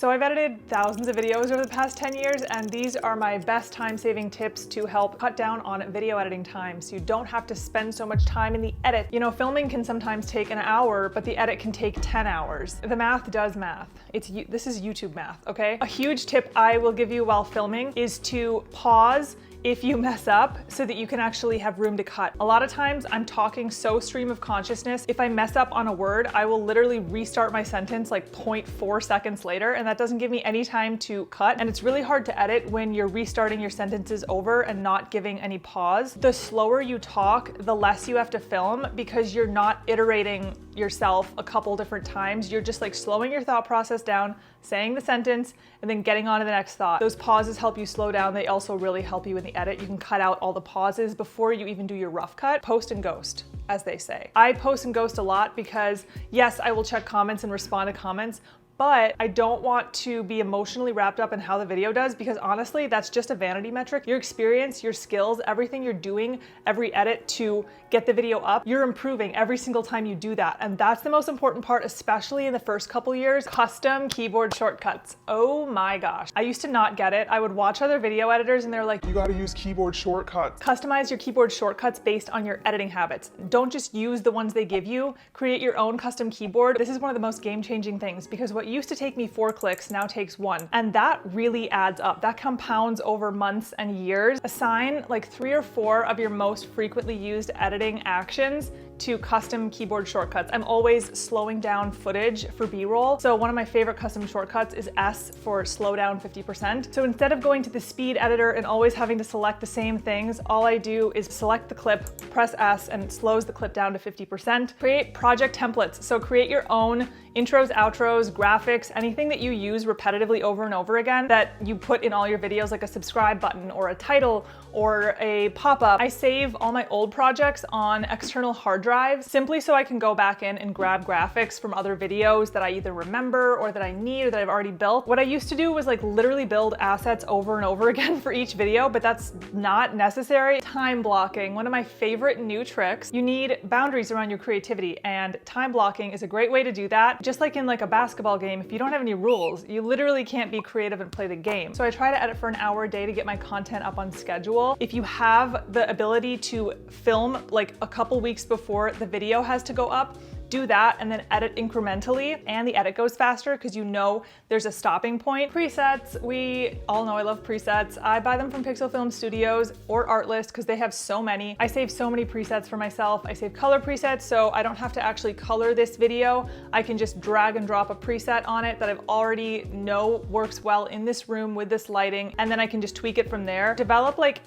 So I've edited thousands of videos over the past 10 years, and these are my best time-saving tips to help cut down on video editing time so you don't have to spend so much time in the edit. You know, filming can sometimes take an hour, but the edit can take 10 hours. The math does math. This is YouTube math, okay? A huge tip I will give you while filming is to pause if you mess up so that you can actually have room to cut. A lot of times I'm talking so stream of consciousness, if I mess up on a word, I will literally restart my sentence like 0.4 seconds later, and that doesn't give me any time to cut. And it's really hard to edit when you're restarting your sentences over and not giving any pause. The slower you talk, the less you have to film because you're not iterating yourself a couple different times. You're just like slowing your thought process down, saying the sentence, and then getting on to the next thought. Those pauses help you slow down. They also really help you in the edit. You can cut out all the pauses before you even do your rough cut. Post and ghost, as they say. I post and ghost a lot because yes, I will check comments and respond to comments, but I don't want to be emotionally wrapped up in how the video does because honestly, that's just a vanity metric. Your experience, your skills, everything you're doing, every edit to get the video up, you're improving every single time you do that. And that's the most important part, especially in the first couple years. Custom keyboard shortcuts. Oh my gosh. I used to not get it. I would watch other video editors and they're like, you gotta use keyboard shortcuts. Customize your keyboard shortcuts based on your editing habits. Don't just use the ones they give you. Create your own custom keyboard. This is one of the most game-changing things because what used to take me 4 clicks now takes 1. And that really adds up. That compounds over months and years. Assign like 3 or 4 of your most frequently used editing actions to custom keyboard shortcuts. I'm always slowing down footage for B-roll. So one of my favorite custom shortcuts is S for slow down 50%. So instead of going to the speed editor and always having to select the same things, all I do is select the clip, press S, and it slows the clip down to 50%. Create project templates. So create your own intros, outros, graphics, anything that you use repetitively over and over again that you put in all your videos, like a subscribe button or a title or a pop-up. I save all my old projects on external hard drives simply so I can go back in and grab graphics from other videos that I either remember or that I need or that I've already built. What I used to do was like literally build assets over and over again for each video, but that's not necessary. Time blocking, one of my favorite new tricks. You need boundaries around your creativity, and time blocking is a great way to do that. Just like in like a basketball game, if you don't have any rules, you literally can't be creative and play the game. So I try to edit for an hour a day to get my content up on schedule. If you have the ability to film like a couple weeks before the video has to go up, do that and then edit incrementally, and the edit goes faster because you know there's a stopping point. Presets, we all know I love presets. I buy them from Pixel Film Studios or Artlist because they have so many. I save so many presets for myself. I save color presets so I don't have to actually color this video. I can just drag and drop a preset on it that I've already know works well in this room with this lighting, and then I can just tweak it from there. Develop like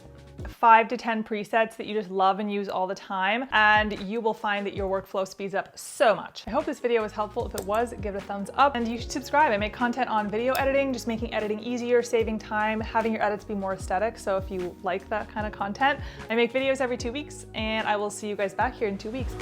5 to 10 presets that you just love and use all the time, and you will find that your workflow speeds up so much. I hope this video was helpful. If it was, give it a thumbs up, and you should subscribe. I make content on video editing, just making editing easier, saving time, having your edits be more aesthetic. So if you like that kind of content, I make videos every 2 weeks, and I will see you guys back here in 2 weeks.